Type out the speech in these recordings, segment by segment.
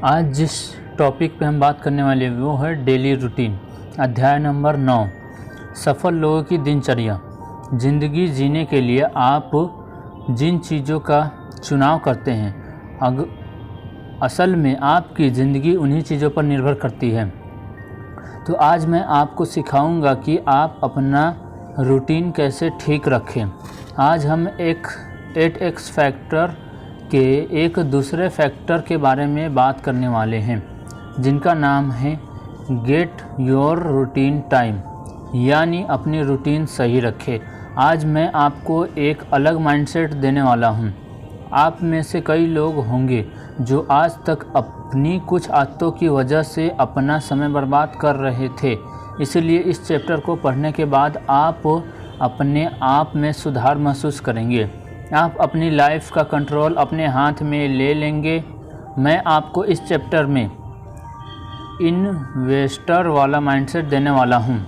आज जिस टॉपिक पे हम बात करने वाले हैं वो है डेली रूटीन। अध्याय नंबर 9, सफल लोगों की दिनचर्या। ज़िंदगी जीने के लिए आप जिन चीज़ों का चुनाव करते हैं असल में आपकी ज़िंदगी उन्हीं चीज़ों पर निर्भर करती है। तो आज मैं आपको सिखाऊंगा कि आप अपना रूटीन कैसे ठीक रखें। आज हम एक 8x फैक्टर के एक दूसरे फैक्टर के बारे में बात करने वाले हैं जिनका नाम है गेट योर रूटीन टाइम, यानी अपनी रूटीन सही रखें। आज मैं आपको एक अलग माइंडसेट देने वाला हूं। आप में से कई लोग होंगे जो आज तक अपनी कुछ आदतों की वजह से अपना समय बर्बाद कर रहे थे। इसलिए इस चैप्टर को पढ़ने के बाद आप अपने आप में सुधार महसूस करेंगे। आप अपनी लाइफ का कंट्रोल अपने हाथ में ले लेंगे। मैं आपको इस चैप्टर में इन्वेस्टर वाला माइंडसेट देने वाला हूं।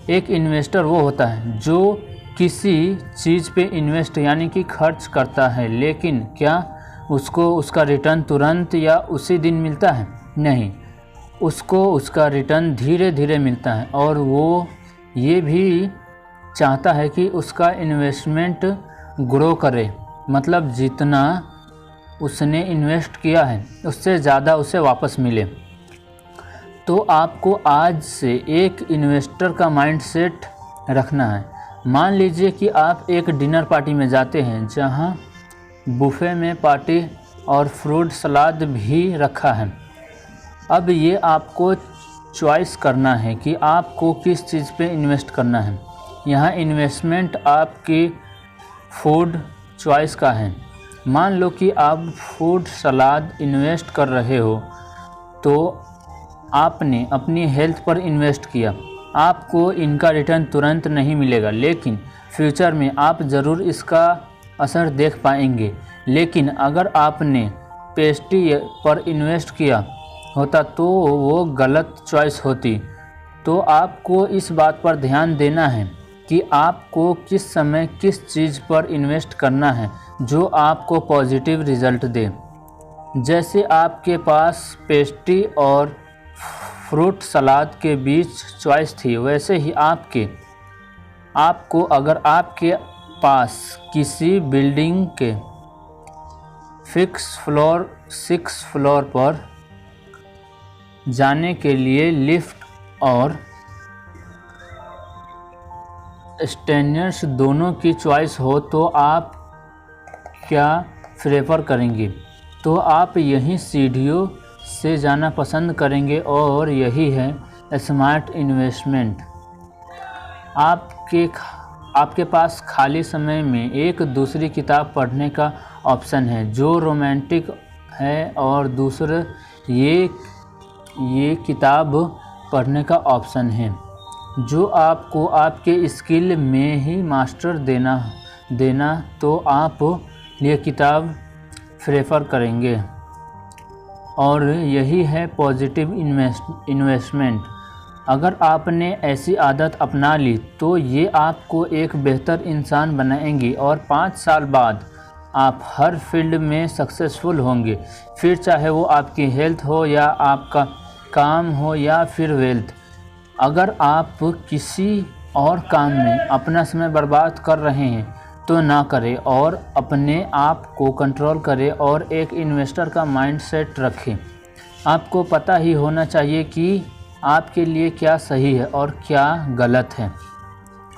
एक इन्वेस्टर वो होता है जो किसी चीज़ पे इन्वेस्ट यानी कि खर्च करता है, लेकिन क्या उसको उसका रिटर्न तुरंत या उसी दिन मिलता है? नहीं, उसको उसका रिटर्न धीरे धीरे मिलता है और वो ये भी चाहता है कि उसका इन्वेस्टमेंट ग्रो करे, मतलब जितना उसने इन्वेस्ट किया है उससे ज़्यादा उसे वापस मिले। तो आपको आज से एक इन्वेस्टर का माइंडसेट रखना है। मान लीजिए कि आप एक डिनर पार्टी में जाते हैं जहां बुफे में पार्टी और फ्रूट सलाद भी रखा है। अब ये आपको चॉइस करना है कि आपको किस चीज़ पे इन्वेस्ट करना है। यहाँ इन्वेस्टमेंट आपकी फूड चॉइस का है। मान लो कि आप फूड सलाद इन्वेस्ट कर रहे हो तो आपने अपनी हेल्थ पर इन्वेस्ट किया। आपको इनका रिटर्न तुरंत नहीं मिलेगा, लेकिन फ्यूचर में आप ज़रूर इसका असर देख पाएंगे। लेकिन अगर आपने पेस्ट्री पर इन्वेस्ट किया होता तो वो गलत चॉइस होती। तो आपको इस बात पर ध्यान देना है कि आपको किस समय किस चीज़ पर इन्वेस्ट करना है जो आपको पॉजिटिव रिज़ल्ट दे। जैसे आपके पास पेस्ट्री और फ्रूट सलाद के बीच चॉइस थी, वैसे ही आपको अगर आपके पास किसी बिल्डिंग के 6 फ्लोर पर जाने के लिए लिफ्ट और स्टेयर्स दोनों की चॉइस हो तो आप क्या प्रेफर करेंगे? तो आप यहीं सीढ़ियों से जाना पसंद करेंगे और यही है स्मार्ट इन्वेस्टमेंट। आपके पास खाली समय में एक दूसरी किताब पढ़ने का ऑप्शन है जो रोमांटिक है और दूसरे ये किताब पढ़ने का ऑप्शन है जो आपको आपके स्किल में ही मास्टर देना तो आप ये किताब प्रेफर करेंगे। और यही है पॉजिटिव इन्वेस्टमेंट। अगर आपने ऐसी आदत अपना ली तो ये आपको एक बेहतर इंसान बनाएंगी और 5 साल बाद आप हर फील्ड में सक्सेसफुल होंगे, फिर चाहे वो आपकी हेल्थ हो या आपका काम हो या फिर वेल्थ। अगर आप किसी और काम में अपना समय बर्बाद कर रहे हैं तो ना करें और अपने आप को कंट्रोल करें और एक इन्वेस्टर का माइंडसेट रखें। आपको पता ही होना चाहिए कि आपके लिए क्या सही है और क्या गलत है।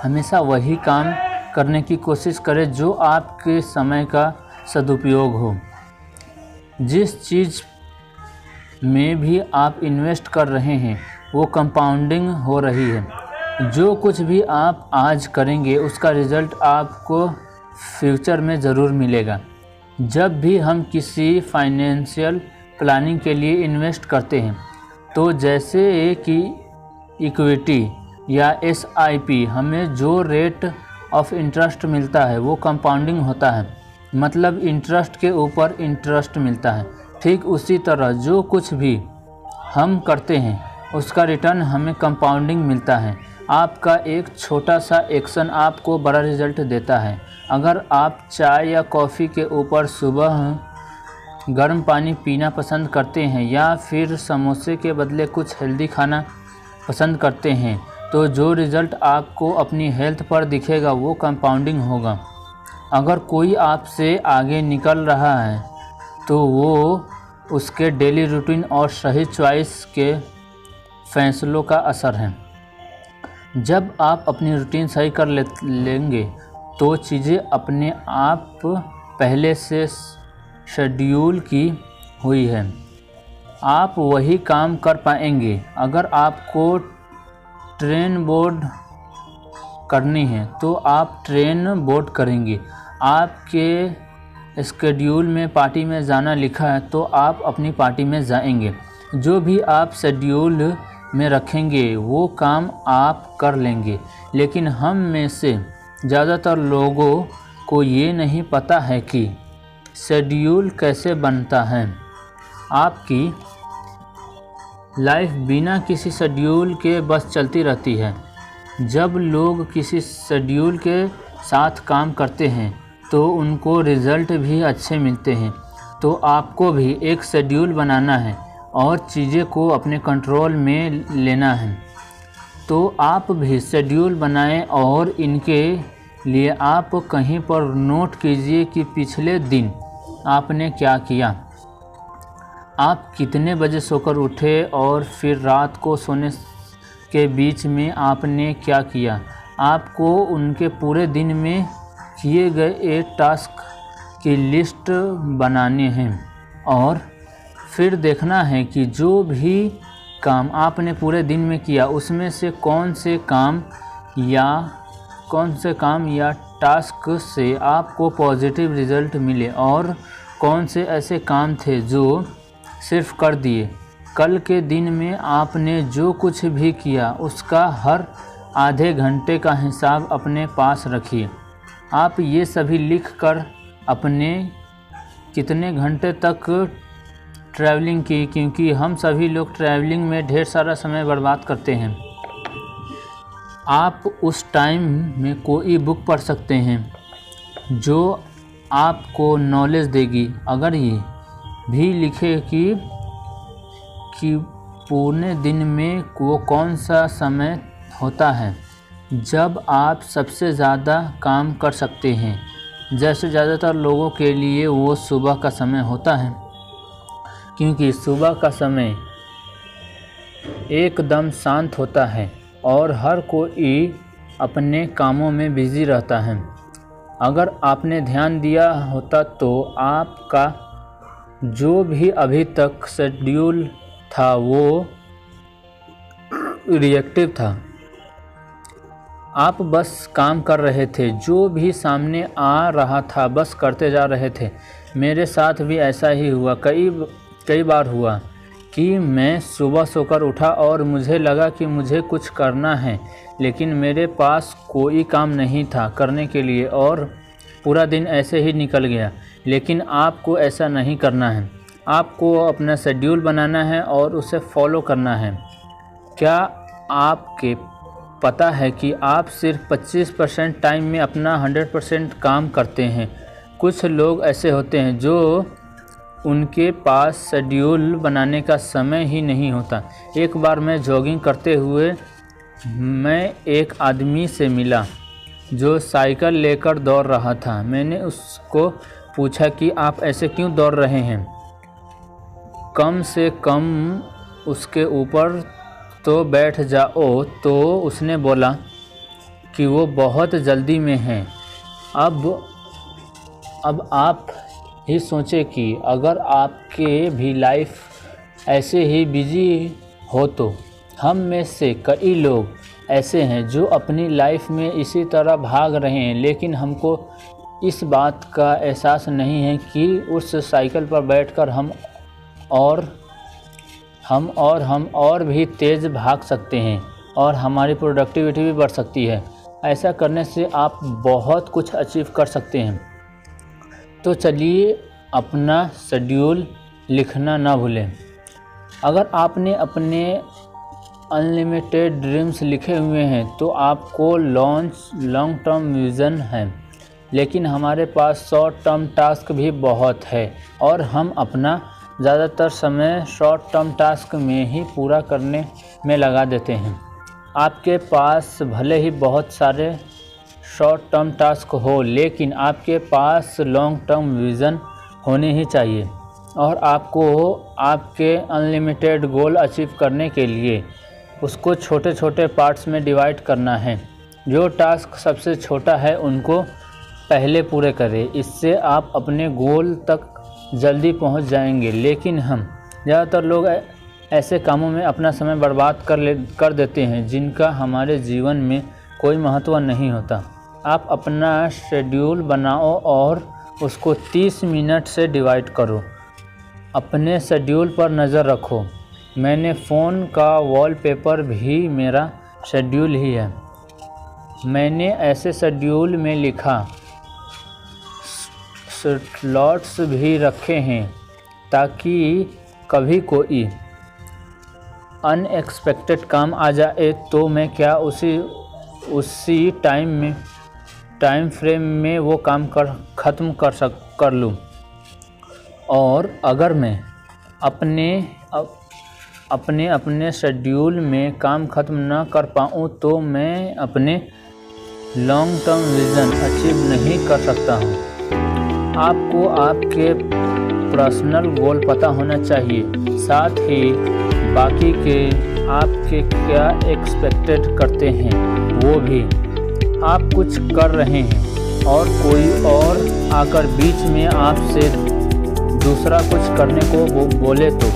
हमेशा वही काम करने की कोशिश करें जो आपके समय का सदुपयोग हो। जिस चीज़ में भी आप इन्वेस्ट कर रहे हैं वो कंपाउंडिंग हो रही है। जो कुछ भी आप आज करेंगे उसका रिज़ल्ट आपको फ्यूचर में ज़रूर मिलेगा। जब भी हम किसी फाइनेंशियल प्लानिंग के लिए इन्वेस्ट करते हैं तो जैसे कि इक्विटी या SIP, हमें जो रेट ऑफ इंटरेस्ट मिलता है वो कंपाउंडिंग होता है, मतलब इंटरेस्ट के ऊपर इंटरेस्ट मिलता है। ठीक उसी तरह जो कुछ भी हम करते हैं उसका रिटर्न हमें कंपाउंडिंग मिलता है। आपका एक छोटा सा एक्शन आपको बड़ा रिजल्ट देता है। अगर आप चाय या कॉफ़ी के ऊपर सुबह गर्म पानी पीना पसंद करते हैं या फिर समोसे के बदले कुछ हेल्दी खाना पसंद करते हैं, तो जो रिज़ल्ट आपको अपनी हेल्थ पर दिखेगा वो कंपाउंडिंग होगा। अगर कोई आपसे आगे निकल रहा है तो वो उसके डेली रूटीन और सही चॉइस के फैसलों का असर है। जब आप अपनी रूटीन सही कर लेंगे तो चीज़ें अपने आप पहले से शेड्यूल की हुई है, आप वही काम कर पाएंगे। अगर आपको ट्रेन बोर्ड करनी है तो आप ट्रेन बोर्ड करेंगे। आपके स्केड्यूल में पार्टी में जाना लिखा है तो आप अपनी पार्टी में जाएंगे। जो भी आप शेड्यूल में रखेंगे वो काम आप कर लेंगे। लेकिन हम में से ज़्यादातर लोगों को ये नहीं पता है कि शेड्यूल कैसे बनता है। आपकी लाइफ बिना किसी शेड्यूल के बस चलती रहती है। जब लोग किसी शेड्यूल के साथ काम करते हैं तो उनको रिज़ल्ट भी अच्छे मिलते हैं। तो आपको भी एक शेड्यूल बनाना है और चीज़ें को अपने कंट्रोल में लेना है। तो आप भी शेड्यूल बनाएं और इनके लिए आप कहीं पर नोट कीजिए कि पिछले दिन आपने क्या किया, आप कितने बजे सोकर उठे और फिर रात को सोने के बीच में आपने क्या किया। आपको उनके पूरे दिन में किए गए एक टास्क की लिस्ट बनाने हैं और फिर देखना है कि जो भी काम आपने पूरे दिन में किया उसमें से कौन से काम या टास्क से आपको पॉजिटिव रिज़ल्ट मिले और कौन से ऐसे काम थे जो सिर्फ कर दिए। कल के दिन में आपने जो कुछ भी किया उसका हर आधे घंटे का हिसाब अपने पास रखिए। आप ये सभी लिख कर अपने कितने घंटे तक ट्रैवलिंग की, क्योंकि हम सभी लोग ट्रैवलिंग में ढेर सारा समय बर्बाद करते हैं। आप उस टाइम में कोई बुक पढ़ सकते हैं जो आपको नॉलेज देगी। अगर ये भी लिखे कि पूरे दिन में वो कौन सा समय होता है जब आप सबसे ज़्यादा काम कर सकते हैं। जैसे ज़्यादातर लोगों के लिए वो सुबह का समय होता है, क्योंकि सुबह का समय एकदम शांत होता है और हर कोई अपने कामों में बिज़ी रहता है। अगर आपने ध्यान दिया होता तो आपका जो भी अभी तक शेड्यूल था वो रिएक्टिव था। आप बस काम कर रहे थे, जो भी सामने आ रहा था बस करते जा रहे थे। मेरे साथ भी ऐसा ही हुआ। कई बार हुआ कि मैं सुबह सोकर उठा और मुझे लगा कि मुझे कुछ करना है, लेकिन मेरे पास कोई काम नहीं था करने के लिए और पूरा दिन ऐसे ही निकल गया। लेकिन आपको ऐसा नहीं करना है। आपको अपना शेड्यूल बनाना है और उसे फॉलो करना है। क्या आपके पता है कि आप सिर्फ 25% टाइम में अपना 100% काम करते हैं। कुछ लोग ऐसे होते हैं जो उनके पास शेड्यूल बनाने का समय ही नहीं होता। एक बार मैं जॉगिंग करते हुए मैं एक आदमी से मिला जो साइकिल लेकर दौड़ रहा था। मैंने उसको पूछा कि आप ऐसे क्यों दौड़ रहे हैं, कम से कम उसके ऊपर तो बैठ जाओ। तो उसने बोला कि वो बहुत जल्दी में हैं। अब आप ही सोचें कि अगर आपके भी लाइफ ऐसे ही बिजी हो तो हम में से कई लोग ऐसे हैं जो अपनी लाइफ में इसी तरह भाग रहे हैं, लेकिन हमको इस बात का एहसास नहीं है कि उस साइकिल पर बैठकर हम और भी तेज़ भाग सकते हैं और हमारी प्रोडक्टिविटी भी बढ़ सकती है। ऐसा करने से आप बहुत कुछ अचीव कर सकते हैं। तो चलिए अपना शेड्यूल लिखना ना भूलें। अगर आपने अपने अनलिमिटेड ड्रीम्स लिखे हुए हैं तो आपको लॉन्ग टर्म विज़न है। लेकिन हमारे पास शॉर्ट टर्म टास्क भी बहुत है और हम अपना ज़्यादातर समय शॉर्ट टर्म टास्क में ही पूरा करने में लगा देते हैं। आपके पास भले ही बहुत सारे शॉर्ट टर्म टास्क हो, लेकिन आपके पास लॉन्ग टर्म विज़न होने ही चाहिए और आपको आपके अनलिमिटेड गोल अचीव करने के लिए उसको छोटे छोटे पार्ट्स में डिवाइड करना है। जो टास्क सबसे छोटा है उनको पहले पूरे करें, इससे आप अपने गोल तक जल्दी पहुंच जाएंगे। लेकिन हम ज़्यादातर लोग ऐसे कामों में अपना समय बर्बाद कर देते हैं जिनका हमारे जीवन में कोई महत्व नहीं होता। आप अपना शेड्यूल बनाओ और उसको 30 मिनट से डिवाइड करो। अपने शेड्यूल पर नज़र रखो। मैंने फ़ोन का वॉलपेपर भी मेरा शेड्यूल ही है। मैंने ऐसे शेड्यूल में लिखा स्लॉट्स भी रखे हैं ताकि कभी कोई अनएक्सपेक्टेड काम आ जाए तो मैं क्या उसी टाइम फ्रेम में वो काम ख़त्म कर लूँ। और अगर मैं अपने शेड्यूल में काम ख़त्म ना कर पाऊँ तो मैं अपने लॉन्ग टर्म विज़न अचीव नहीं कर सकता हूँ। आपको आपके पर्सनल गोल पता होना चाहिए, साथ ही बाकी के आपके क्या एक्सपेक्टेड करते हैं वो भी। आप कुछ कर रहे हैं और कोई और आकर बीच में आपसे दूसरा कुछ करने को बोले तो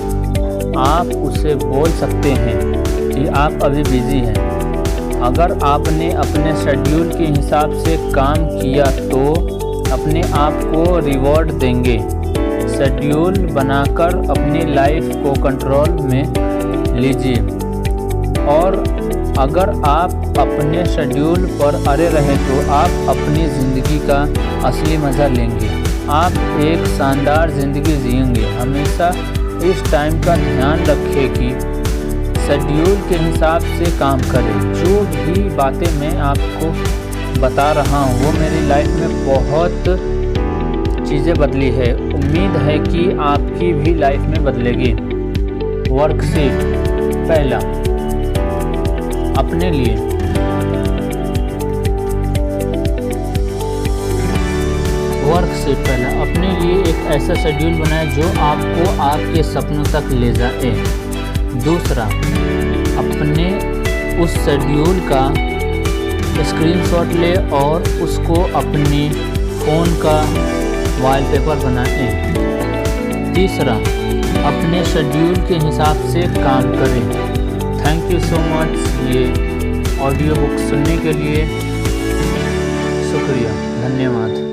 आप उसे बोल सकते हैं कि आप अभी बिज़ी हैं। अगर आपने अपने शेड्यूल के हिसाब से काम किया तो अपने आप को रिवॉर्ड देंगे। शेड्यूल बनाकर अपनी लाइफ को कंट्रोल में लीजिए और अगर आप अपने शेड्यूल पर अड़े रहें तो आप अपनी ज़िंदगी का असली मज़ा लेंगे। आप एक शानदार ज़िंदगी जिएंगे। हमेशा इस टाइम का ध्यान रखें कि शेड्यूल के हिसाब से काम करें। जो भी बातें मैं आपको बता रहा हूँ वो मेरी लाइफ में बहुत चीज़ें बदली है। उम्मीद है कि आपकी भी लाइफ में बदलेगी। वर्कशीट पहला, अपने लिए अपने लिए एक ऐसा शेड्यूल बनाएं जो आपको आपके सपनों तक ले जाए। दूसरा, अपने उस शेड्यूल का स्क्रीनशॉट ले और उसको अपने फ़ोन का वॉलपेपर बनाएं। तीसरा, अपने शेड्यूल के हिसाब से काम करें। थैंक यू सो मच ये ऑडियो बुक सुनने के लिए। शुक्रिया, धन्यवाद।